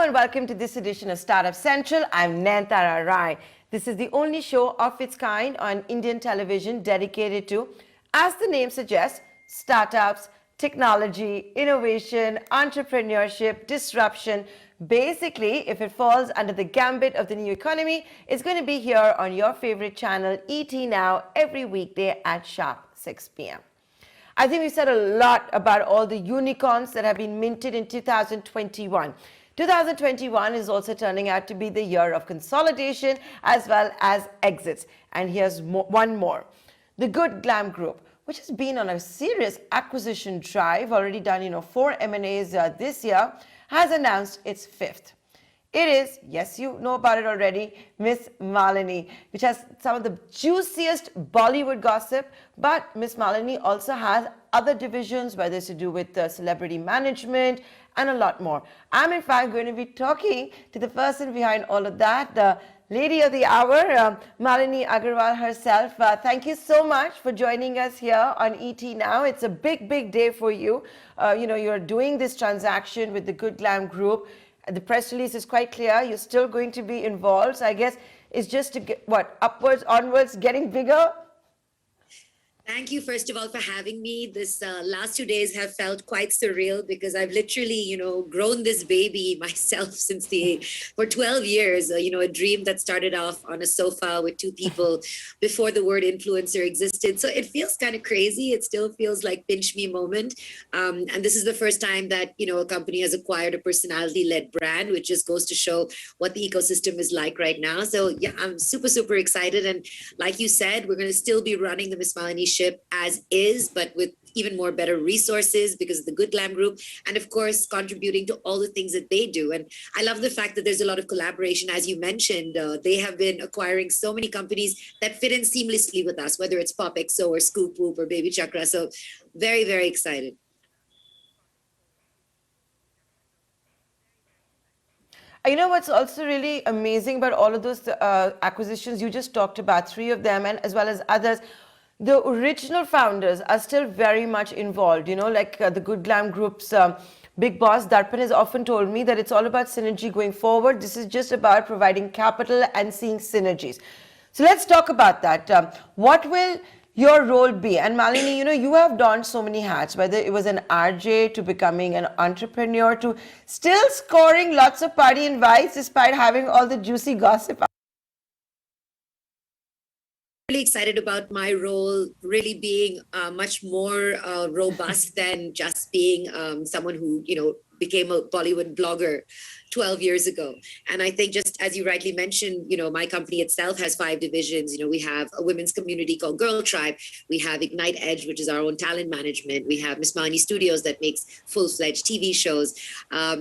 and welcome to this edition of Startup Central. I'm Nayantara Rai. This is the only show of its kind on Indian television dedicated to, as the name suggests, startups, technology, innovation, entrepreneurship, disruption. Basically, if it falls under the gambit of the new economy, it's going to be here on your favorite channel, ET Now, every weekday at sharp 6 p.m. I think we said a lot about all the unicorns that have been minted in 2021. 2021 is also turning out to be the year of consolidation as well as exits. And here's one more. The Good Glamm Group, which has been on a serious acquisition drive, already done 4 M&As this year, has announced its 5th. It is, yes, you know about it already, Miss Malini, which has some of the juiciest Bollywood gossip. But Miss Malini also has other divisions, whether it's to do with celebrity management and a lot more. I'm, in fact, going to be talking to the person behind all of that, the lady of the hour, Malini Agarwal herself. Thank you so much for joining us here on ET Now. It's a big, big day for you. You're doing this transaction with the Good Glamm Group. The press release is quite clear. You're still going to be involved. So I guess it's just to get, upwards, onwards, getting bigger? Thank you, first of all, for having me. This last 2 days have felt quite surreal because I've literally, grown this baby myself for 12 years. A dream that started off on a sofa with 2 people before the word influencer existed. So it feels kind of crazy. It still feels like pinch me moment. And this is the first time that, a company has acquired a personality-led brand, which just goes to show what the ecosystem is like right now. So yeah, I'm super, super excited. And like you said, we're going to still be running the MissMalini as is, but with even more better resources because of the Good Glamm Group, and of course contributing to all the things that they do. And I love the fact that there's a lot of collaboration. As you mentioned, they have been acquiring so many companies that fit in seamlessly with us, whether it's PopXo or ScoopWhoop or Baby Chakra. So very, very excited. You know what's also really amazing about all of those acquisitions you just talked about, 3 of them, and as well as others, the original founders are still very much involved. Like the Good Glamm Group's big boss, Darpan, has often told me that it's all about synergy going forward. This is just about providing capital and seeing synergies. So let's talk about that. What will your role be? And Malini, you have donned so many hats, whether it was an RJ to becoming an entrepreneur to still scoring lots of party invites despite having all the juicy gossip. Really excited about my role really being much more robust than just being someone who became a Bollywood blogger 12 years ago. And I think, just as you rightly mentioned, my company itself has 5 divisions. We have a women's community called Girl Tribe. We have Ignite Edge, which is our own talent management. We have MissMalini Studios that makes full-fledged TV shows.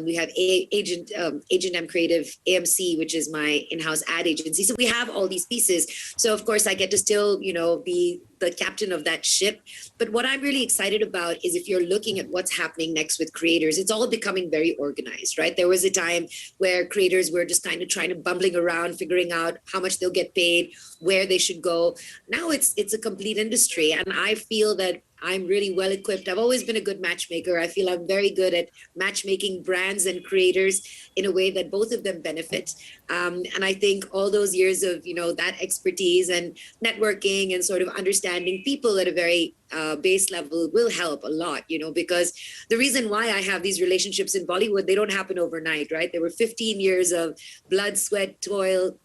We have Agent M Creative AMC, which is my in-house ad agency. So we have all these pieces. So of course I get to still, be the captain of that ship. But what I'm really excited about is, if you're looking at what's happening next with creators, it's all becoming very organized, right? There was a time where creators were just kind of bumbling around, figuring out how much they'll get paid, where they should go. Now it's a complete industry. And I feel that I'm really well equipped. I've always been a good matchmaker. I feel I'm very good at matchmaking brands and creators in a way that both of them benefit. And I think all those years of, that expertise and networking and sort of understanding people at a very base level will help a lot, because the reason why I have these relationships in Bollywood, they don't happen overnight, right? There were 15 years of blood, sweat, toil,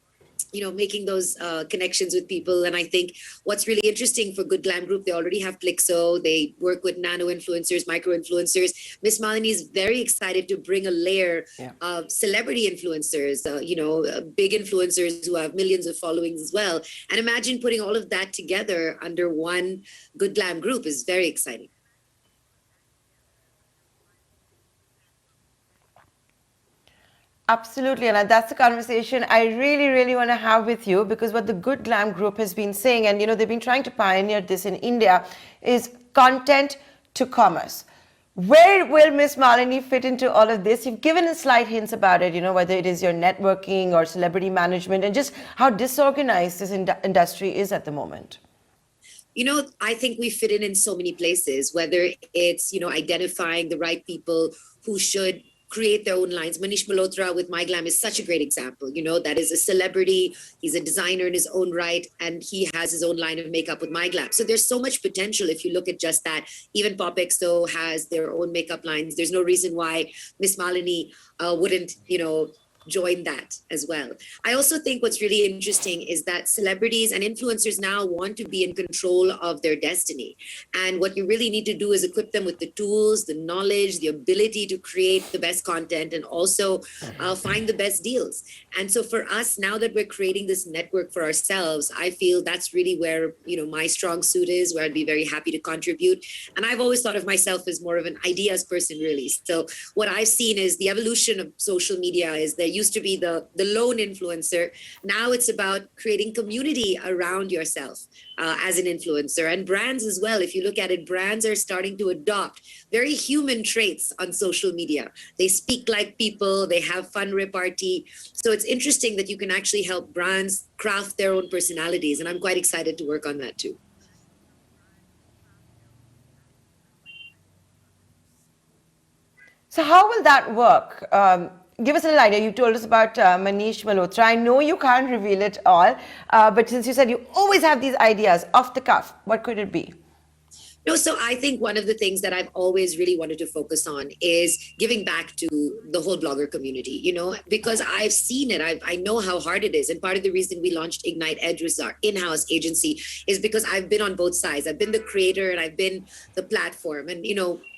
making those connections with people. And I think what's really interesting for Good Glamm Group, they already have Plixo. They work with nano influencers, micro influencers. Miss Malini is very excited to bring a layer of celebrity influencers, big influencers who have millions of followings as well. And imagine putting all of that together under one Good Glamm Group is very exciting. Absolutely, and that's the conversation I really, really want to have with you, because what the Good Glamm Group has been saying, and they've been trying to pioneer this in India, is content to commerce. Where will Miss Malini fit into all of this? You've given slight hints about it, whether it is your networking or celebrity management, and just how disorganized this industry is at the moment. I think we fit in so many places, whether it's, identifying the right people who should create their own lines. Manish Malhotra with My Glam is such a great example. That is a celebrity. He's a designer in his own right, and he has his own line of makeup with My Glam. So there's so much potential if you look at just that. Even PopXo has their own makeup lines. There's no reason why Miss Malini wouldn't, join that as well. I also think what's really interesting is that celebrities and influencers now want to be in control of their destiny. And what you really need to do is equip them with the tools, the knowledge, the ability to create the best content, and also find the best deals. And so for us, now that we're creating this network for ourselves, I feel that's really where, my strong suit is, where I'd be very happy to contribute. And I've always thought of myself as more of an ideas person, really. So what I've seen is the evolution of social media is there used to be the lone influencer. Now it's about creating community around yourself as an influencer, and brands as well. If you look at it, brands are starting to adopt very human traits on social media. They speak like people, they have fun repartee. So it's interesting that you can actually help brands craft their own personalities, and I'm quite excited to work on that too. So how will that work? Give us a little idea. You told us about Manish Malhotra. I know you can't reveal it all, but since you said you always have these ideas off the cuff, what could it be? No, so I think one of the things that I've always really wanted to focus on is giving back to the whole blogger community, because I've seen it. I know how hard it is. And part of the reason we launched Ignite Edge, was our in-house agency, is because I've been on both sides. I've been the creator and I've been the platform. And,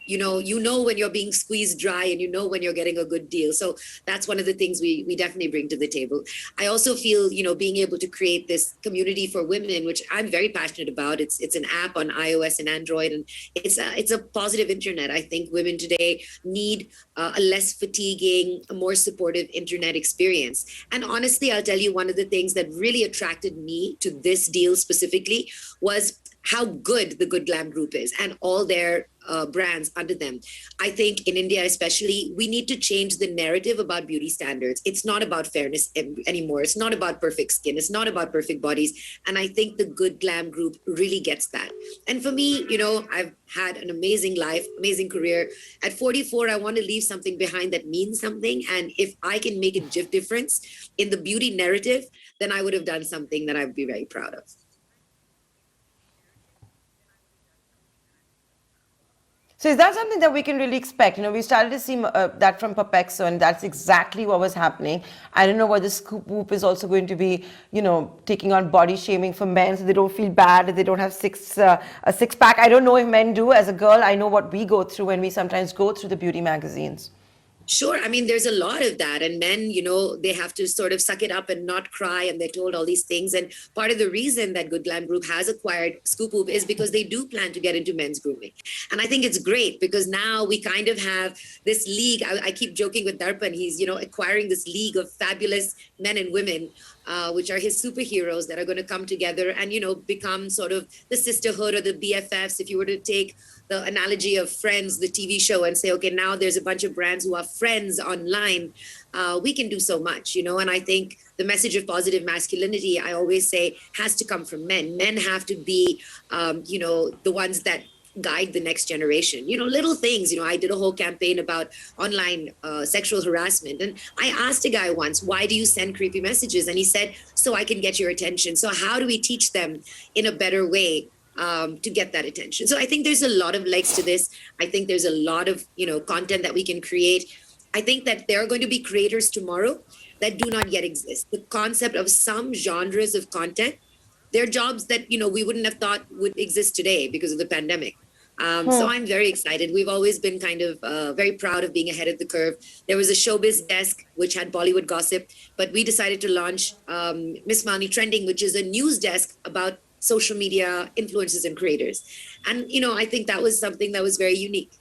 when you're being squeezed dry, and when you're getting a good deal. So that's one of the things we definitely bring to the table. I also feel, being able to create this community for women, which I'm very passionate about. It's an app on iOS and Android, and it's a positive internet. I think women today need a less fatiguing, a more supportive internet experience. And honestly, I'll tell you, one of the things that really attracted me to this deal specifically was how good the Good Glamm Group is and all their brands under them. I think in India especially, we need to change the narrative about beauty standards. It's not about fairness anymore. It's not about perfect skin. It's not about perfect bodies. And I think the Good Glamm Group really gets that. And for me, I've had an amazing life, amazing career. At 44, I want to leave something behind that means something. And if I can make a difference in the beauty narrative, then I would have done something that I would be very proud of. So is that something that we can really expect? We started to see that from PopXo, and that's exactly what was happening. I don't know whether ScoopWhoop is also going to be, taking on body shaming for men, so they don't feel bad if they don't have a six-pack. I don't know if men do. As a girl, I know what we go through when we sometimes go through the beauty magazines. Sure. I mean, there's a lot of that. And men, they have to sort of suck it up and not cry. And they're told all these things. And part of the reason that Good Glamm Group has acquired ScoopWhoop is because they do plan to get into men's grooming. And I think it's great because now we kind of have this league. I keep joking with Darpan. He's, acquiring this league of fabulous men and women, which are his superheroes that are going to come together and, become sort of the sisterhood or the BFFs. If you were to take the analogy of Friends, the TV show, and say, okay, now there's a bunch of brands who are friends online, we can do so much, And I think the message of positive masculinity, I always say, has to come from men. Men have to be, the ones that guide the next generation. Little things. I did a whole campaign about online sexual harassment. And I asked a guy once, why do you send creepy messages? And he said, so I can get your attention. So how do we teach them in a better way to get that attention? So I think there's a lot of legs to this. I think there's a lot of, content that we can create. I think that there are going to be creators tomorrow that do not yet exist. The concept of some genres of content, they're jobs that, we wouldn't have thought would exist today because of the pandemic. So I'm very excited. We've always been kind of very proud of being ahead of the curve. There was a showbiz desk which had Bollywood gossip, but we decided to launch Miss Malini Trending, which is a news desk about social media influencers and creators. And, I think that was something that was very unique.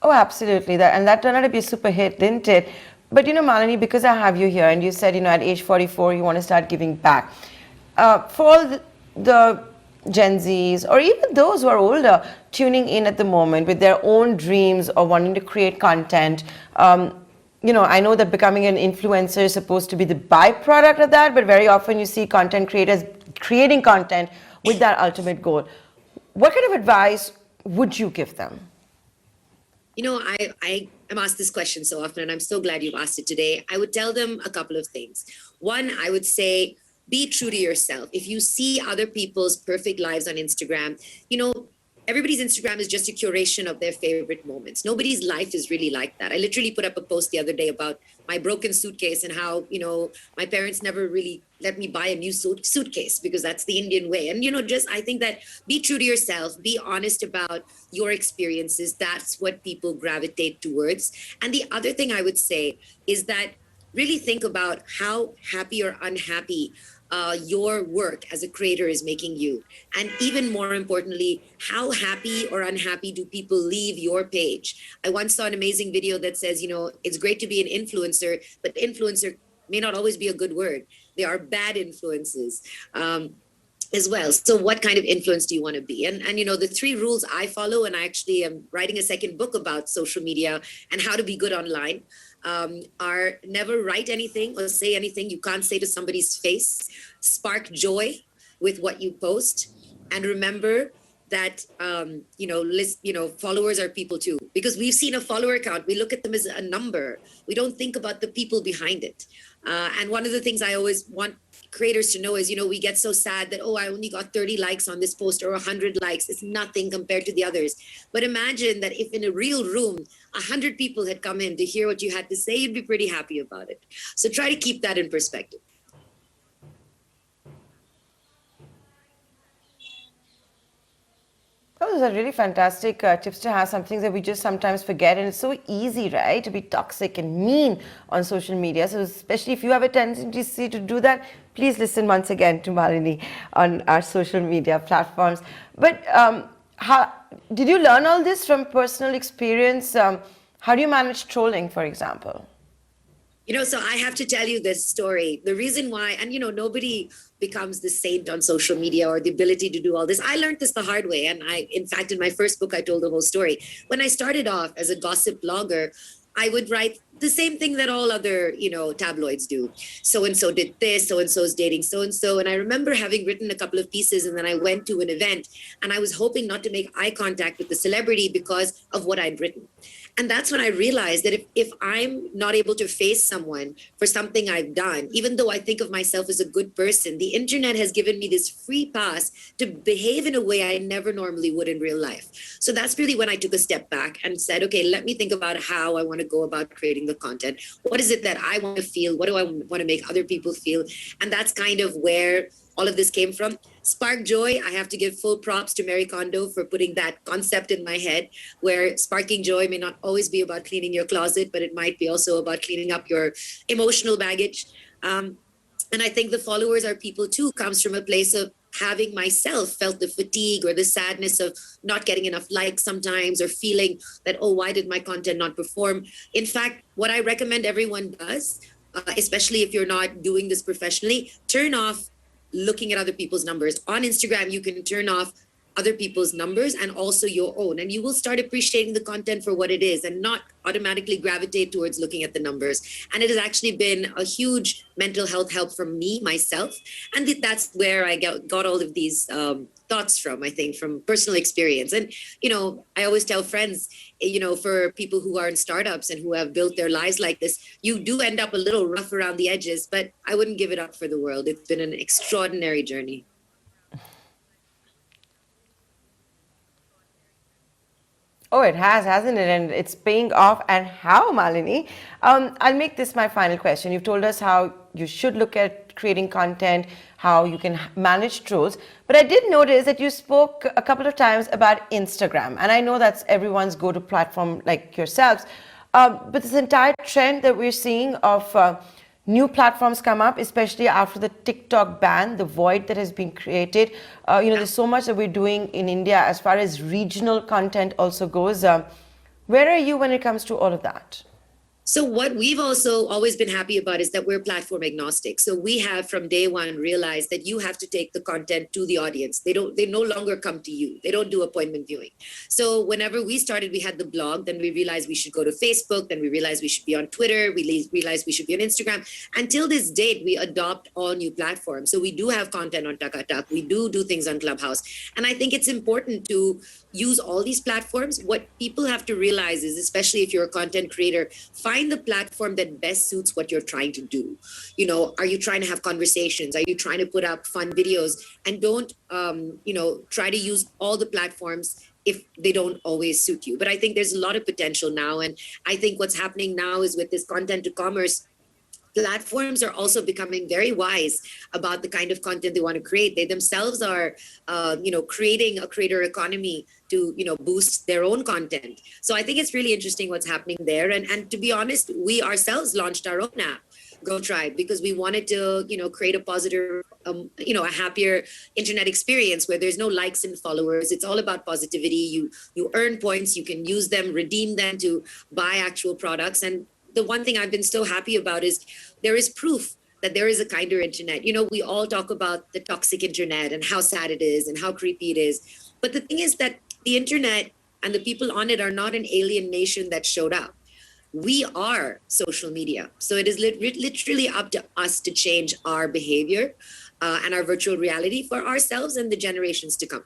Oh, absolutely. That turned out to be a super hit, didn't it? But, Malini, because I have you here and you said, at age 44, you want to start giving back. For all the Gen Zs or even those who are older tuning in at the moment with their own dreams or wanting to create content, I know that becoming an influencer is supposed to be the byproduct of that, but very often you see content creators creating content with that ultimate goal. what kind of advice would you give them? You know, I am asked this question so often, and I'm so glad you've asked it today. I would tell them a couple of things. One, I would say, be true to yourself. If you see other people's perfect lives on Instagram, you know, everybody's Instagram is just a curation of their favorite moments. Nobody's life is really like that. I literally put up a post the other day about my broken suitcase and how, you know, my parents never really let me buy a new suitcase because that's the Indian way. And, you know, just I think that be true to yourself, be honest about your experiences. That's what people gravitate towards. And the other thing I would say is that really think about how happy or unhappy your work as a creator is making you. And even more importantly, how happy or unhappy do people leave your page? I once saw an amazing video that says, you know, it's great to be an influencer, but influencer may not always be a good word. There are bad influences. As well. So what kind of influence do you want to be? And you know, the 3 rules I follow, and I actually am writing a second book about social media and how to be good online, are never write anything or say anything you can't say to somebody's face, spark joy with what you post, and remember that followers are people too, because we've seen a follower count, we look at them as a number, we don't think about the people behind it. And one of the things I always want creators to know is, you know, we get so sad that, oh, I only got 30 likes on this post or 100 likes. It's nothing compared to the others. But imagine that if in a real room, 100 people had come in to hear what you had to say, you'd be pretty happy about it. So try to keep that in perspective. Those are really fantastic tips to have, some things that we just sometimes forget. And it's so easy, right, to be toxic and mean on social media. So especially if you have a tendency to do that, please listen once again to Malini on our social media platforms. But how did you learn all this from personal experience? How do you manage trolling, for example? You know, so I have to tell you this story. The reason why, and you know, nobody becomes the saint on social media or the ability to do all this. I learned this the hard way. And in fact, in my first book, I told the whole story. When I started off as a gossip blogger, I would write the same thing that all other, you know, tabloids do. So and so did this, so and so is dating so and so. And I remember having written a couple of pieces, and then I went to an event and I was hoping not to make eye contact with the celebrity because of what I'd written. And that's when I realized that if I'm not able to face someone for something I've done, even though I think of myself as a good person, the internet has given me this free pass to behave in a way I never normally would in real life. So that's really when I took a step back and said, okay, let me think about how I want to go about creating the content. What is it that I want to feel? What do I want to make other people feel? And that's kind of where all of this came from. Spark joy, I have to give full props to Mary Kondo for putting that concept in my head, where sparking joy may not always be about cleaning your closet, but it might be also about cleaning up your emotional baggage. And I think the followers are people too, comes from a place of having myself felt the fatigue or the sadness of not getting enough likes sometimes, or feeling that, oh, why did my content not perform? In fact, what I recommend everyone does, especially if you're not doing this professionally, turn off looking at other people's numbers. On Instagram, you can turn off other people's numbers and also your own, and you will start appreciating the content for what it is and not automatically gravitate towards looking at the numbers. And it has actually been a huge mental health help from me, myself. And that's where I got all of these thoughts from, I think, from personal experience. And, you know, I always tell friends, you know, for people who are in startups and who have built their lives like this, you do end up a little rough around the edges, but I wouldn't give it up for the world. It's been an extraordinary journey. Oh, it has, hasn't it? And it's paying off. And how, Malini? I'll make this my final question. You've told us how you should look at creating content, how you can manage trolls. But I did notice that you spoke a couple of times about Instagram. And I know that's everyone's go-to platform like yourselves. But this entire trend that we're seeing of new platforms come up, especially after the TikTok ban, the void that has been created. There's so much that we're doing in India as far as regional content also goes. Where are you when it comes to all of that? So what we've also always been happy about is that we're platform agnostic. So we have from day one realized that you have to take the content to the audience. They no longer come to you. They don't do appointment viewing. So whenever we started, we had the blog, then we realized we should go to Facebook, then we realized we should be on Twitter, we realized we should be on Instagram. Until this date, we adopt all new platforms. So we do have content on Takatak. We do things on Clubhouse. And I think it's important to use all these platforms. What people have to realize is, especially if you're a content creator, find the platform that best suits what you're trying to do. You know, are you trying to have conversations? Are you trying to put up fun videos? And don't, try to use all the platforms if they don't always suit you. But I think there's a lot of potential now. And I think what's happening now is with this content to commerce, platforms are also becoming very wise about the kind of content they want to create. They themselves are, creating a creator economy to, boost their own content. So I think it's really interesting what's happening there. And to be honest, we ourselves launched our own app, Go Tribe, because we wanted to, create a positive, a happier internet experience where there's no likes and followers. It's all about positivity. You earn points, you can use them, redeem them to buy actual products. And the one thing I've been so happy about is there is proof that there is a kinder internet. We all talk about the toxic internet and how sad it is and how creepy it is. But the thing is that the internet and the people on it are not an alien nation that showed up. We are social media. So it is literally up to us to change our behavior and our virtual reality for ourselves and the generations to come.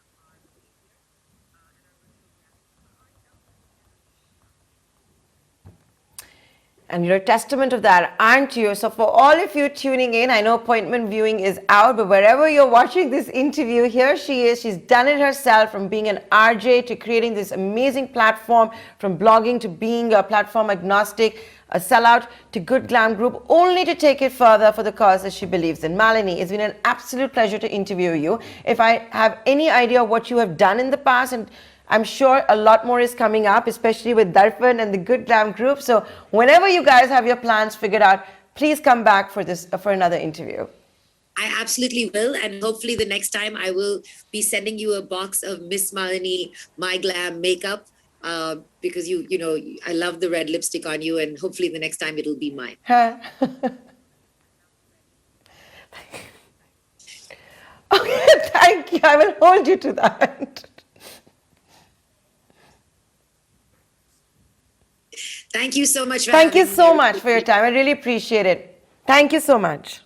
And you're a testament of that, aren't you? So for all of you tuning in, I know appointment viewing is out, but wherever you're watching this interview, here she is. She's done it herself, from being an RJ to creating this amazing platform, from blogging to being a platform agnostic, a sellout to Good Glamm Group, only to take it further for the cause that she believes in. Malini, it's been an absolute pleasure to interview you. If I have any idea what you have done in the past, and I'm sure a lot more is coming up, especially with Darpan and the Good Glamm Group. So whenever you guys have your plans figured out, please come back for another interview. I absolutely will. And hopefully the next time I will be sending you a box of Miss Malini My Glam makeup because I love the red lipstick on you, and hopefully the next time it'll be mine. Okay, thank you. I will hold you to that. Thank you so much. Thank you so much for your time. I really appreciate it. Thank you so much.